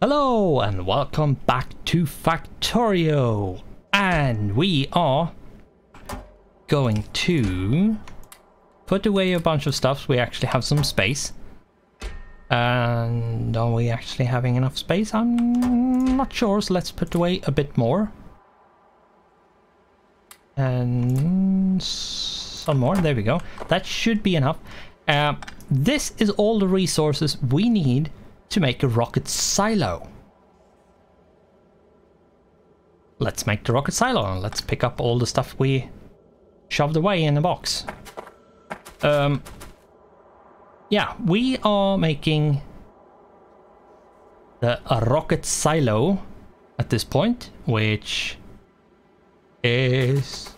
Hello and welcome back to Factorio, and we are going to put away a bunch of stuff. We actually have some space, and are we actually having enough space? I'm not sure, so let's put away a bit more and some more. There we go. That should be enough. This is all the resources we need to make a rocket silo. Let's make the rocket silo and let's pick up all the stuff we shoved away in the box. Yeah, we are making a rocket silo at this point, which is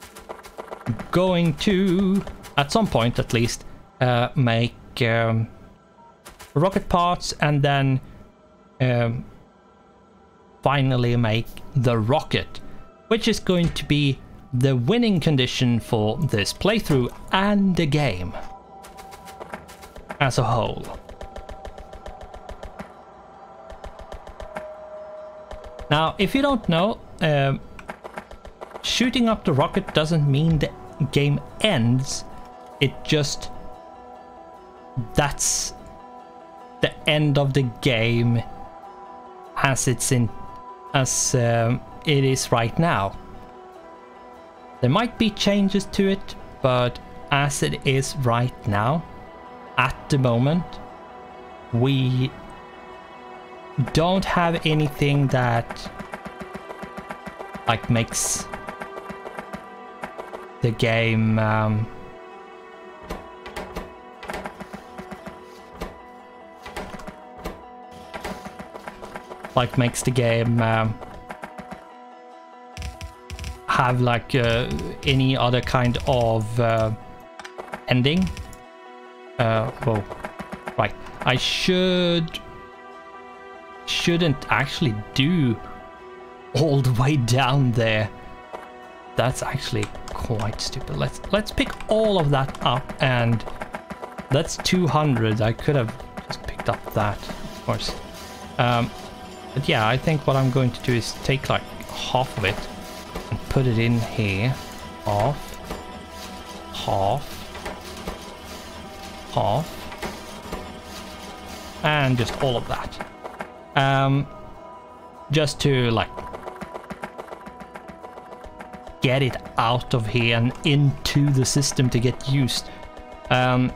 going to, at some point at least, make rocket parts and then finally make the rocket, which is going to be the winning condition for this playthrough and the game as a whole. Now, if you don't know, shooting up the rocket doesn't mean the game ends. It just, that's the end of the game as it is right now. There might be changes to it, but as it is right now, at the moment, we don't have anything that like makes the game have like any other kind of ending. Oh, right. I shouldn't actually do all the way down there. That's actually quite stupid. Let's pick all of that up, and that's 200. I could have just picked up that, of course. But yeah, I think what I'm going to do is take like half of it and put it in here. Half. And just all of that. Just to like get it out of here and into the system to get used. But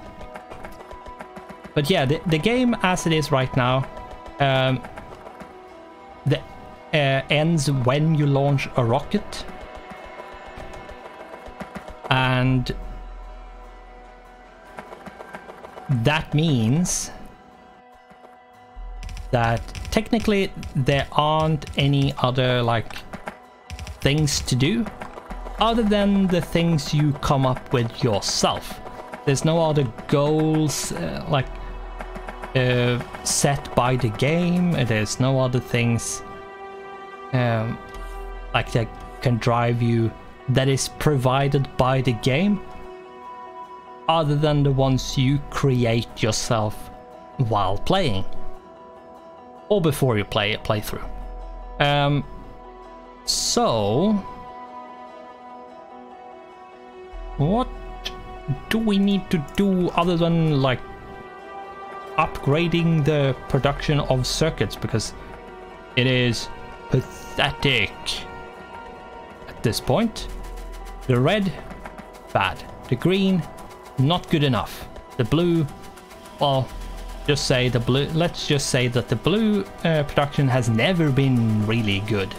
yeah, the game as it is right now, ends when you launch a rocket, and that means that technically there aren't any other like things to do other than the things you come up with yourself. There's no other goals set by the game. There's no other things like that can drive you that is provided by the game other than the ones you create yourself while playing or before you play a playthrough. So what do we need to do other than like upgrading the production of circuits, because it is pathetic at this point. The red, bad. The green, not good enough. The blue, well, just say the blue. Let's just say that the blue production has never been really good.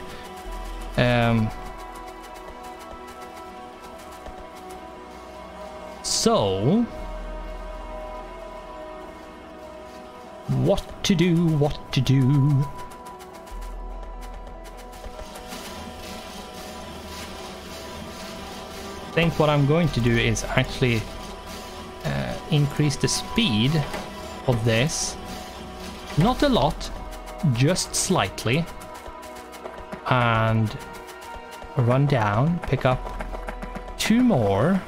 So what to do? I think what I'm going to do is actually increase the speed of this. Not a lot, just slightly. And run down, pick up 2 more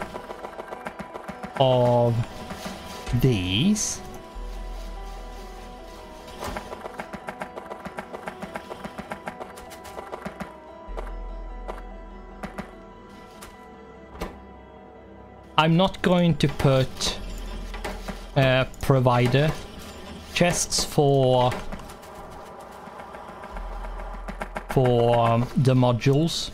of these. I'm not going to put provider chests for the modules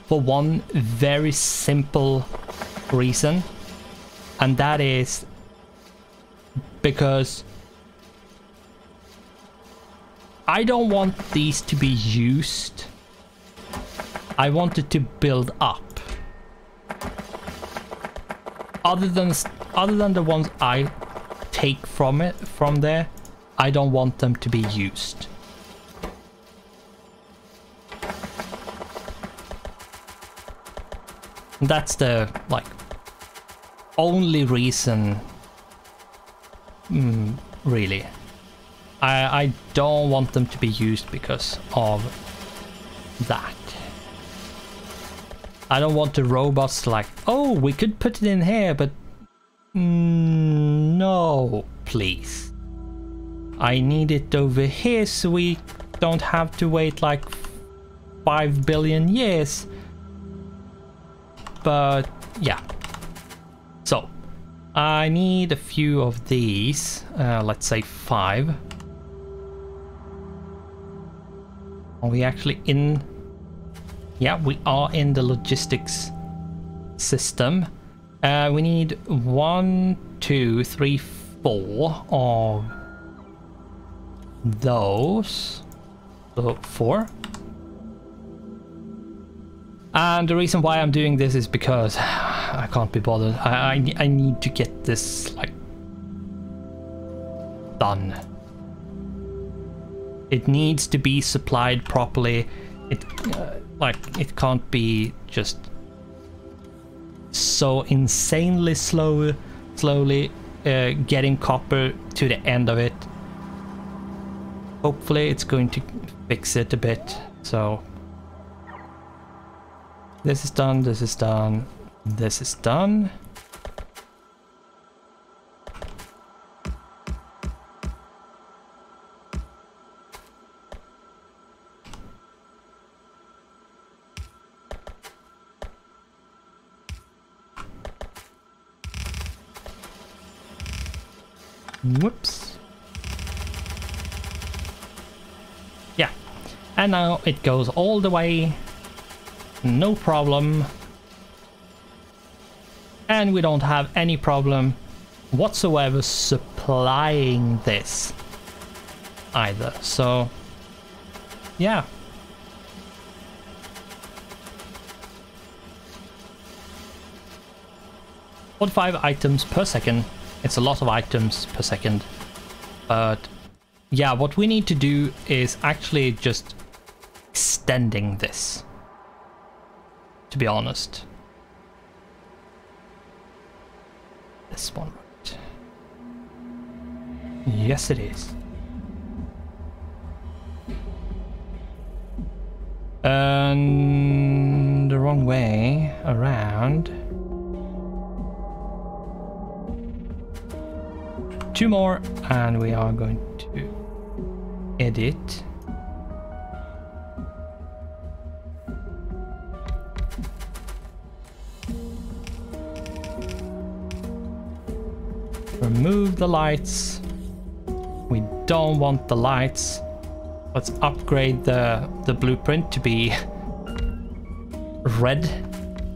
for one very simple reason, and that is because I don't want these to be used. I want it to build up. Other than the ones I take from there, I don't want them to be used. That's the only reason, really. I don't want them to be used because of that. I don't want the robots oh, we could put it in here, but no, please. I need it over here so we don't have to wait 5 billion years. But yeah, so I need a few of these, let's say 5. Are we actually in? Yeah, we are in the logistics system. We need 1, 2, 3, 4 of those. So 4. And the reason why I'm doing this is because I can't be bothered. I need to get this done. It needs to be supplied properly. It can't be just so insanely slowly getting copper to the end of it. Hopefully it's going to fix it a bit. So this is done, this is done, this is done. Whoops. Yeah, and now it goes all the way, no problem, and we don't have any problem whatsoever supplying this either. So yeah, 45 items per second. It's a lot of items per second, but yeah, what we need to do is actually just extending this, to be honest. This one, right? Yes, it is. And the wrong way around. 2 more, and we are going to edit. Remove the lights. We don't want the lights. Let's upgrade the blueprint to be red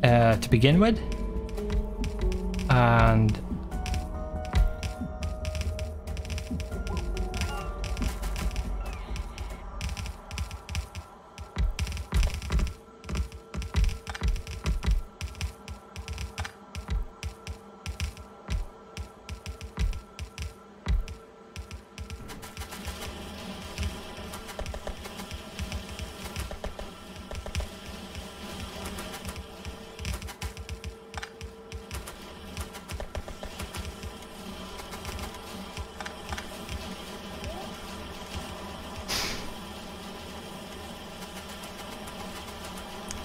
to begin with. And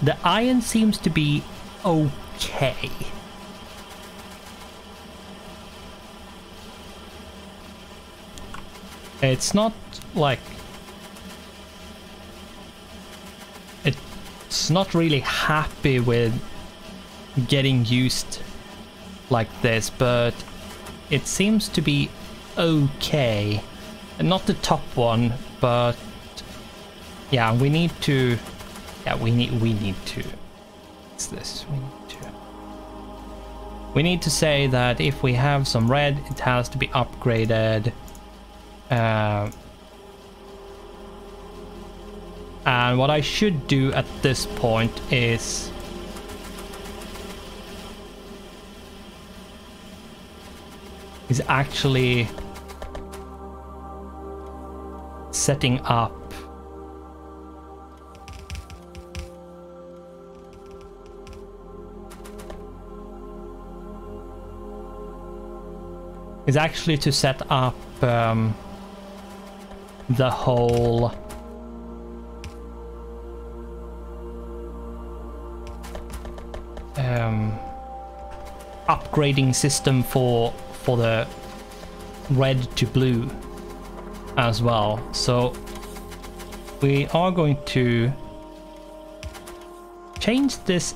the iron seems to be okay. It's not it's not really happy with getting used like this, but it seems to be okay. Not the top one, but yeah, we need to. Yeah, we need to. What's this? We need to say that if we have some red, it has to be upgraded. And what I should do at this point is actually setting up to set up the whole upgrading system for the red to blue as well. So we are going to change this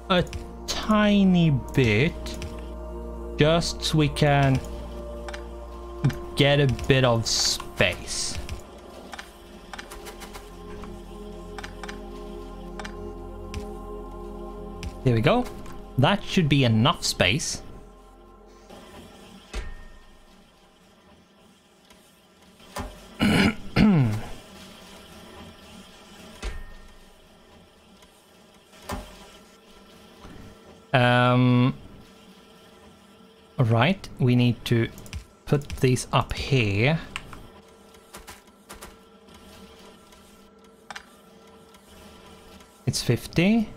a tiny bit just so we can get a bit of space. There we go. That should be enough space. Right, we need to put these up here. It's 50.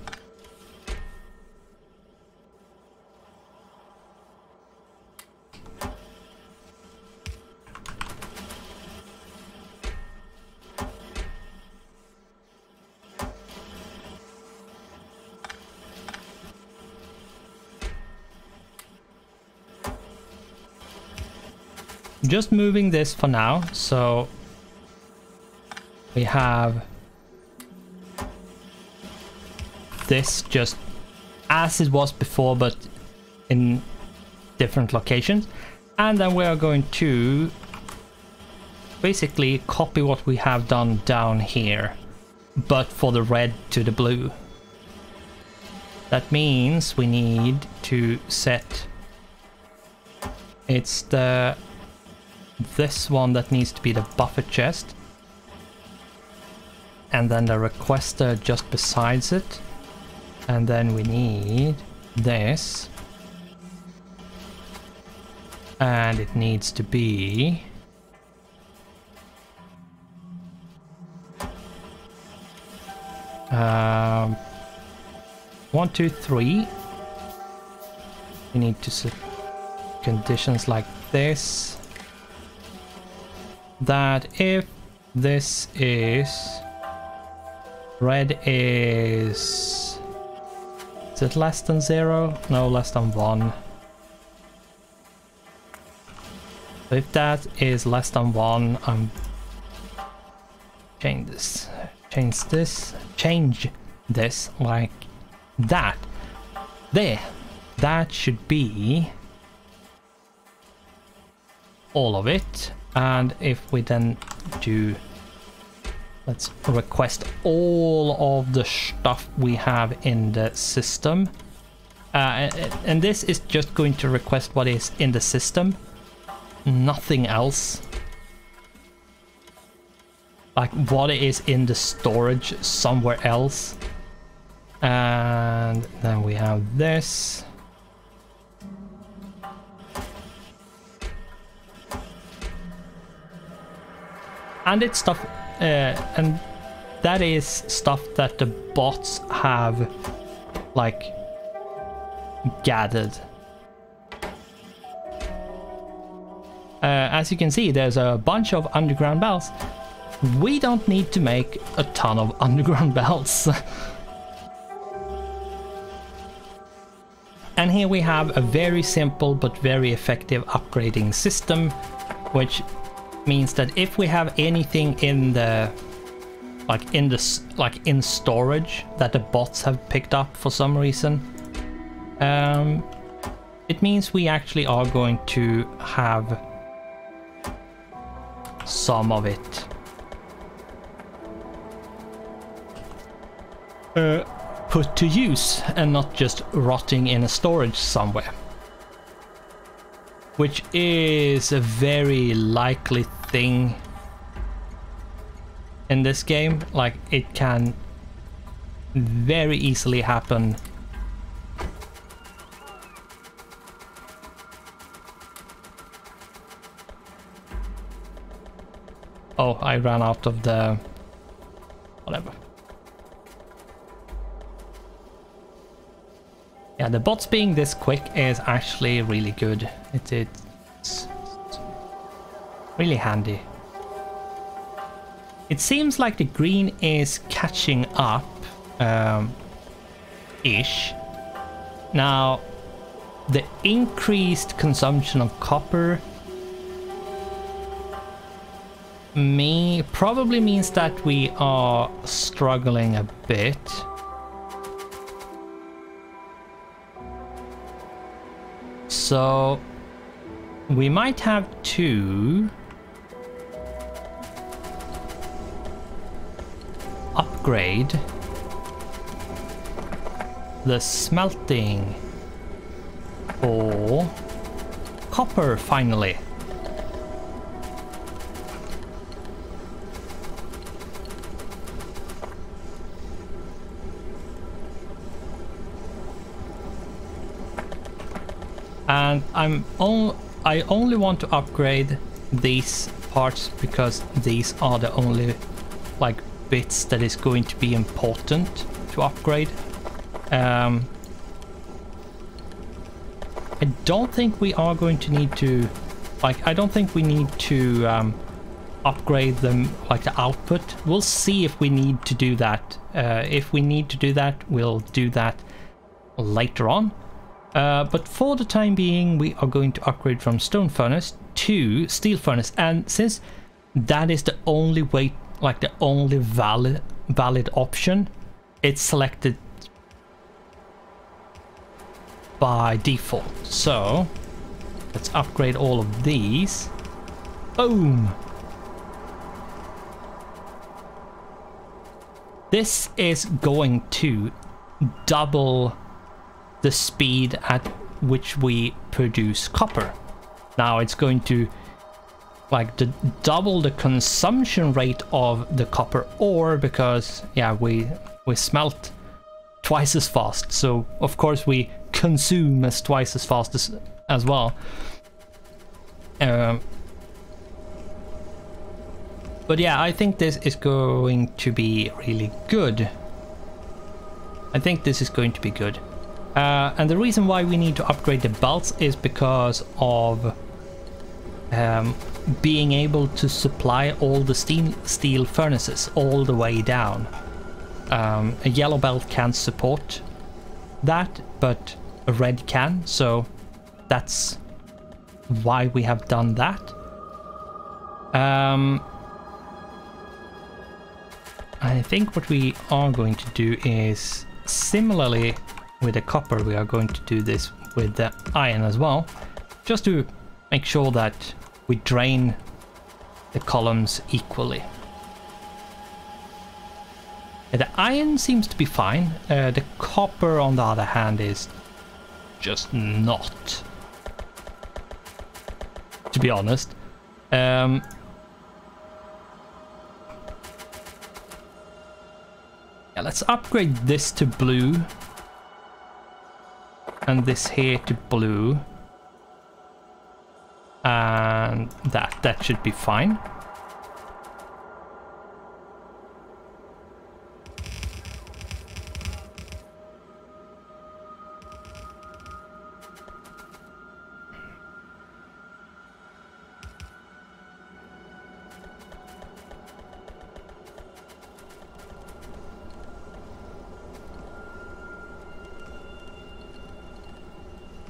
Just moving this for now, so we have this just as it was before, but in different locations. And then we are going to basically copy what we have done down here, but for the red to the blue. That means we need to set, it's this one that needs to be the buffer chest, and then the requester just besides it, and then we need this, and it needs to be 1, 2, 3. We need to set conditions like this, that if this is red is it less than 0? No, less than 1. So if that is less than 1, I'm change this like that. There, that should be all of it. And if we then do, let's request all of the stuff we have in the system. And this is just going to request what is in the system, nothing else. Like what is in the storage somewhere else. And then we have this. And it's stuff, and that is stuff that the bots have, like, gathered. As you can see, there's a bunch of underground bells. We don't need to make a ton of underground bells. And here we have a very simple but very effective upgrading system, which means that if we have anything in the in storage that the bots have picked up for some reason, it means we actually are going to have some of it put to use and not just rotting in a storage somewhere. Which is a very likely thing in this game. Like, it can very easily happen. Oh, I ran out of the... whatever. Yeah, the bots being this quick is actually really good. It's really handy. It seems like the green is catching up, ish. Now, the increased consumption of copper probably means that we are struggling a bit. So we might have to upgrade the smelting for copper finally. And I only want to upgrade these parts because these are the only like bits that is going to be important to upgrade. I don't think we are going to need to, like, I don't think we need to upgrade them, like the output. We'll see if we need to do that. If we need to do that, we'll do that later on. But for the time being, we are going to upgrade from stone furnace to steel furnace. And since that is the only way, like the only valid option, it's selected by default. So let's upgrade all of these. Boom! This is going to double the speed at which we produce copper. Now it's going to like double the consumption rate of the copper ore, because yeah, we smelt twice as fast, so of course we consume as twice as fast as well. But yeah, I think this is going to be really good. I think this is going to be good. And the reason why we need to upgrade the belts is because of being able to supply all the steel furnaces all the way down. A yellow belt can't support that, but a red can, so that's why we have done that. I think what we are going to do is, similarly with the copper, we are going to do this with the iron as well, just to make sure that we drain the columns equally. The iron seems to be fine. The copper, on the other hand, is just not, to be honest. Yeah, let's upgrade this to blue and this here to blue, and that should be fine.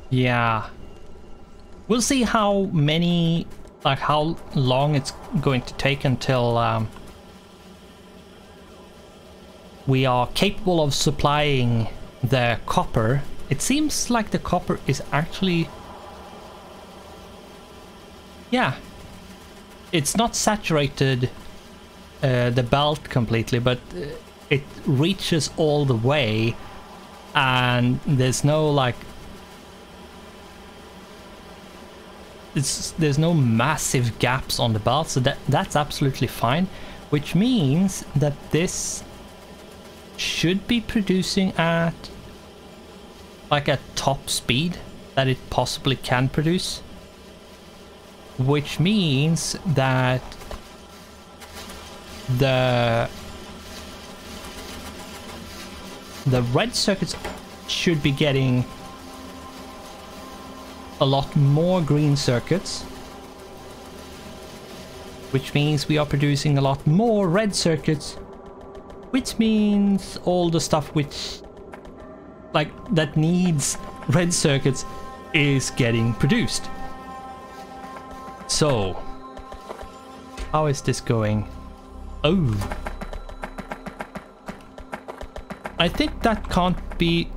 Yeah, we'll see how many, like how long it's going to take until we are capable of supplying the copper It seems like the copper is actually... Yeah. It's not saturated the belt completely, but it reaches all the way, and there's no like... There's no massive gaps on the belt, so that's absolutely fine, which means that this should be producing at like a top speed that it possibly can produce, which means that the red circuits should be getting a lot more green circuits, which means we are producing a lot more red circuits, which means all the stuff which like that needs red circuits is getting produced. So how is this going? Oh, I think that can't be...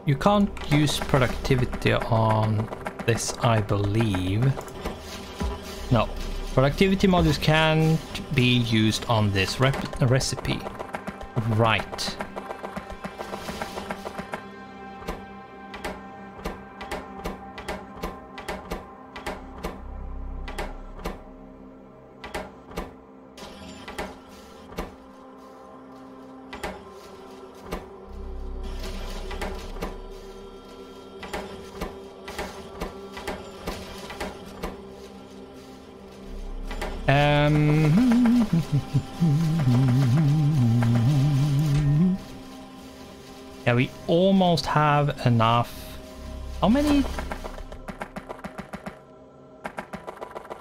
You can't use productivity on this, I believe. No, productivity modules can't be used on this recipe. Right. Yeah, we almost have enough. How many?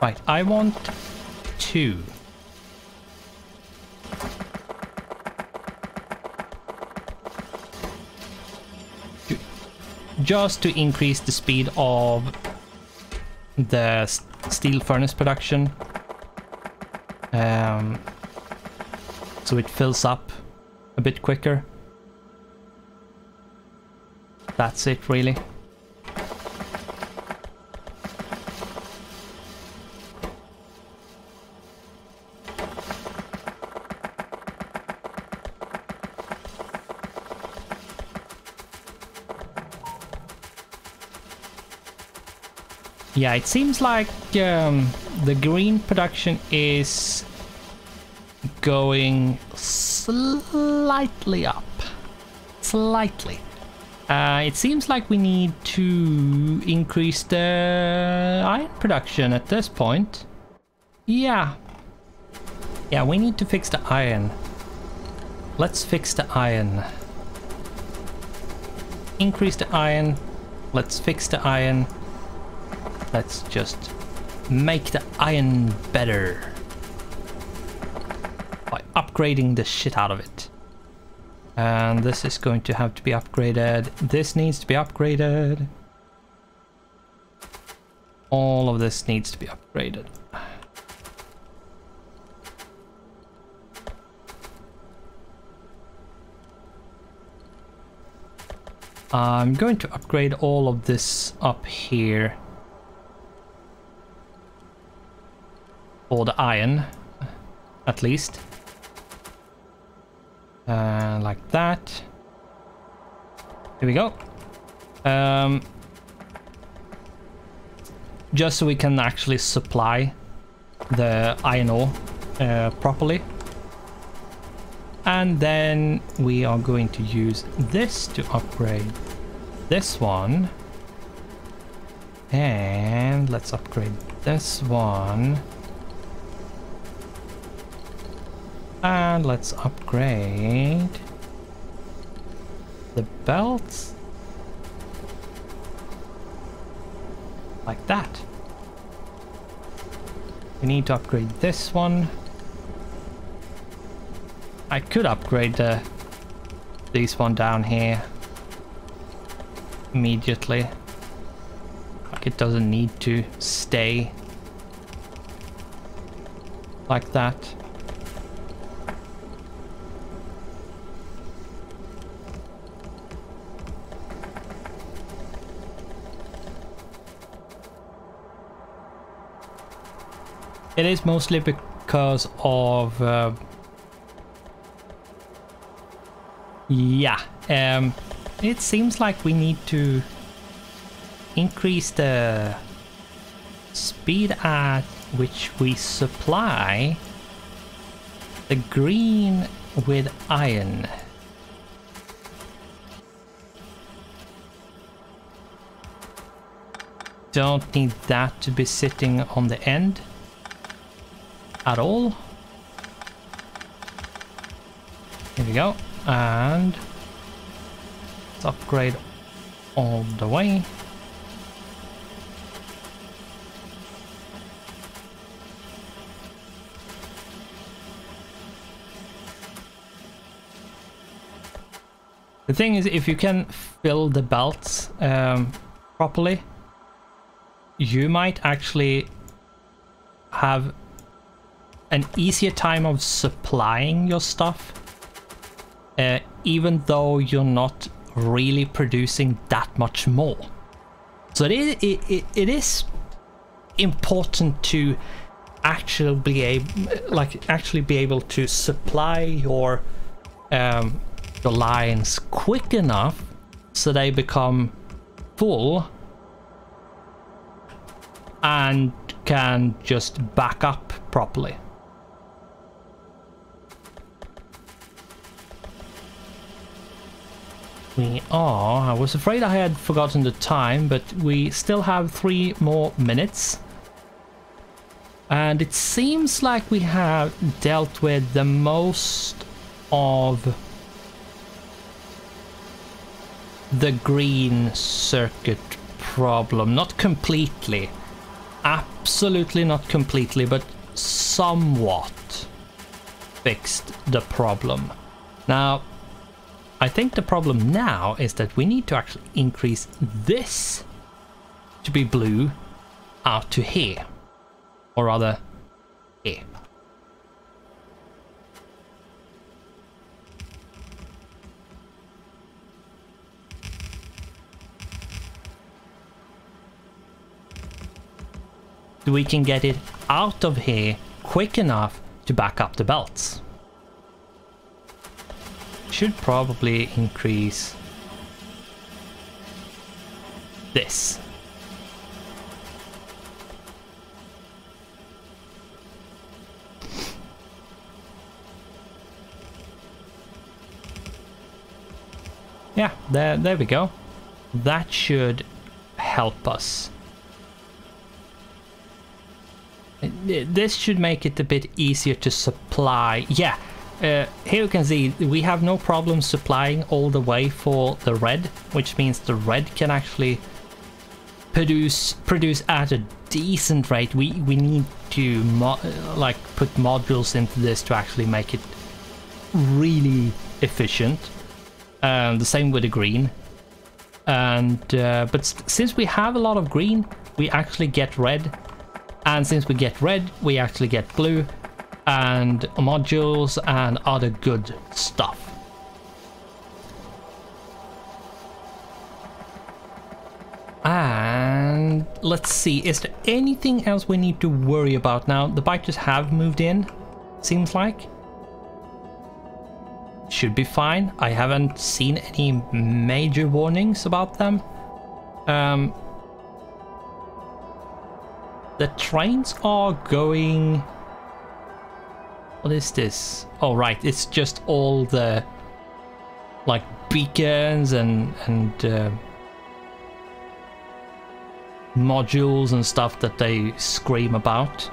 Right, I want 2. Just to increase the speed of the steel furnace production. So it fills up a bit quicker. That's it, really. Yeah, it seems like the green production is going slightly up. Slightly. It seems like we need to increase the iron production at this point. Yeah. Yeah, we need to fix the iron. Let's fix the iron. Increase the iron. Let's fix the iron. Let's just make the iron better by upgrading the shit out of it. And this is going to have to be upgraded. This needs to be upgraded. All of this needs to be upgraded. I'm going to upgrade all of this up here. For the iron, at least. Like that. Here we go. Just so we can actually supply the iron ore properly. And then we are going to use this to upgrade this one. And let's upgrade this one. And let's upgrade the belts like that. We need to upgrade this one. I could upgrade this one down here immediately. Like it doesn't need to stay like that. It is mostly because of yeah, it seems like we need to increase the speed at which we supply the green with iron. Don't need that to be sitting on the end at all. Here we go. And let's upgrade all the way. The thing is, if you can fill the belts properly, you might actually have an easier time of supplying your stuff, even though you're not really producing that much more. So it is important to actually be able to supply your lines quick enough so they become full and can just back up properly. I was afraid I had forgotten the time, but we still have 3 more minutes. And it seems like we have dealt with the most of the green circuit problem. Not completely. Absolutely not completely, but somewhat fixed the problem. Now, I think the problem now is that we need to actually increase this to be blue out to here. Or rather, here. We can get it out of here quick enough to back up the belts. Should probably increase this. Yeah, there we go. That should help us. This should make it a bit easier to supply. Yeah, here you can see we have no problem supplying all the way for the red, which means the red can actually produce at a decent rate. We need to put modules into this to actually make it really efficient. The same with the green. And but since we have a lot of green, we actually get red. And since we get red, we actually get blue and modules and other good stuff. And let's see, is there anything else we need to worry about now? The bikers have moved in, seems like. Should be fine. I haven't seen any major warnings about them. The trains are going... What is this? Oh right, it's just all the like beacons and modules and stuff that they scream about.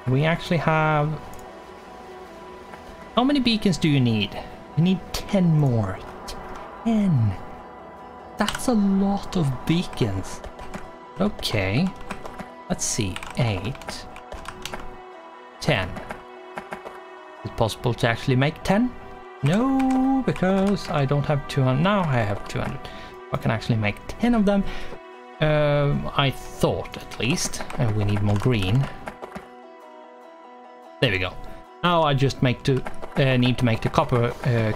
We actually have... How many beacons do you need? You need 10 more. 10! That's a lot of beacons. Okay. Let's see. 8. 10. Is it possible to actually make 10? No, because I don't have 200. Now I have 200. I can actually make 10 of them. I thought, at least. We need more green. There we go. Now I just need to make the copper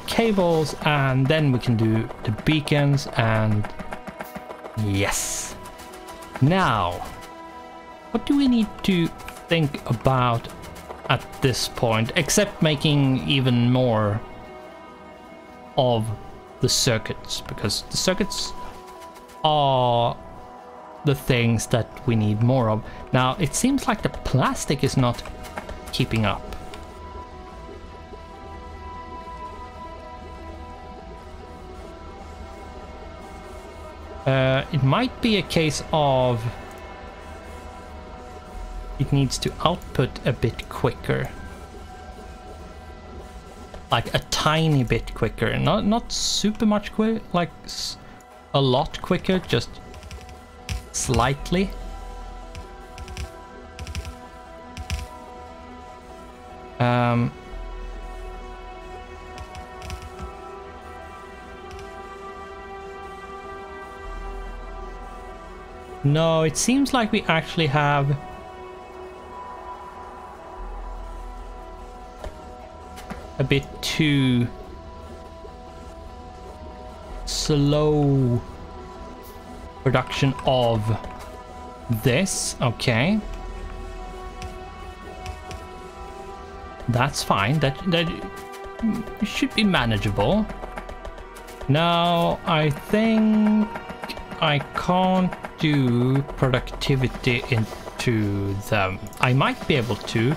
cables, and then we can do the beacons, and yes. Now, what do we need to think about at this point, except making even more of the circuits, because the circuits are the things that we need more of. Now, it seems like the plastic is not keeping up. It might be a case of it needs to output a bit quicker. Like a tiny bit quicker. Not super much quicker, like a lot quicker, just slightly. No, it seems like we actually have a bit too slow production of this. Okay, that's fine. That should be manageable. Now I think I can't do productivity into them. I might be able to,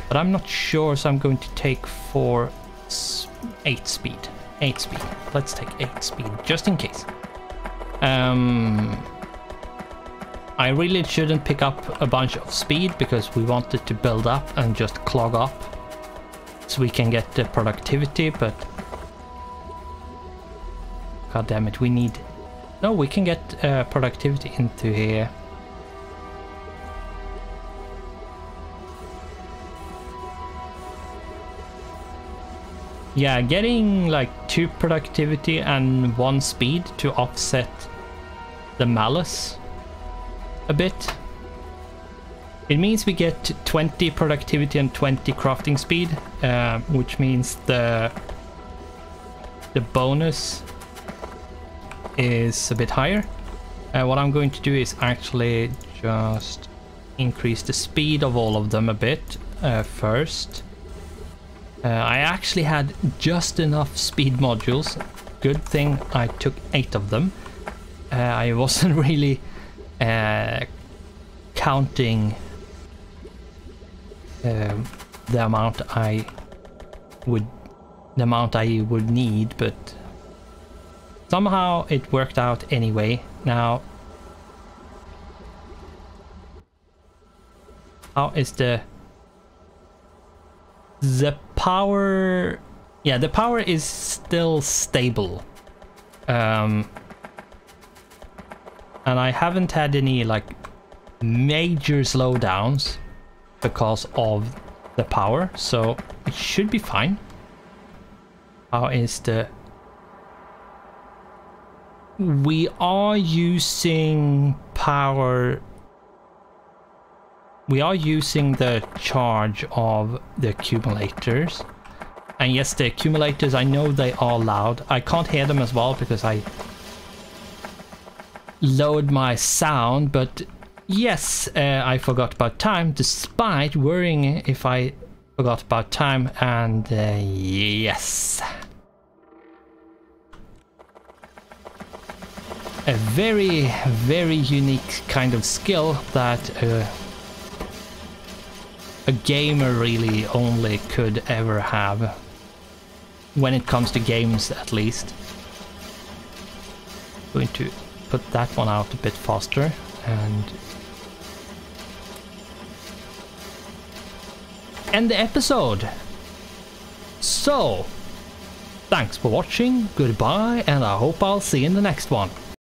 but I'm not sure, so I'm going to take 8 speed. 8 speed. Let's take 8 speed, just in case. I really shouldn't pick up a bunch of speed because we want it to build up and just clog up so we can get the productivity, but god damn it, we need... No, we can get productivity into here. Yeah, getting like 2 productivity and 1 speed to offset the malice a bit. It means we get 20 productivity and 20 crafting speed, which means the bonus is a bit higher. What I'm going to do is actually just increase the speed of all of them a bit first. I actually had just enough speed modules. Good thing I took 8 of them. I wasn't really counting the amount I would need, but somehow it worked out anyway. Now, how is the power? Yeah, the power is still stable. And I haven't had any like major slowdowns because of the power, so it should be fine. How is the... We are using power. We are using the charge of the accumulators. And yes, the accumulators, I know they are loud. I can't hear them as well because I lowered my sound, but yes, I forgot about time, despite worrying if I forgot about time, and yes. A very, very unique kind of skill that a gamer really only could ever have, when it comes to games at least. Going to put that one out a bit faster and end the episode. So, thanks for watching, goodbye, and I hope I'll see you in the next one.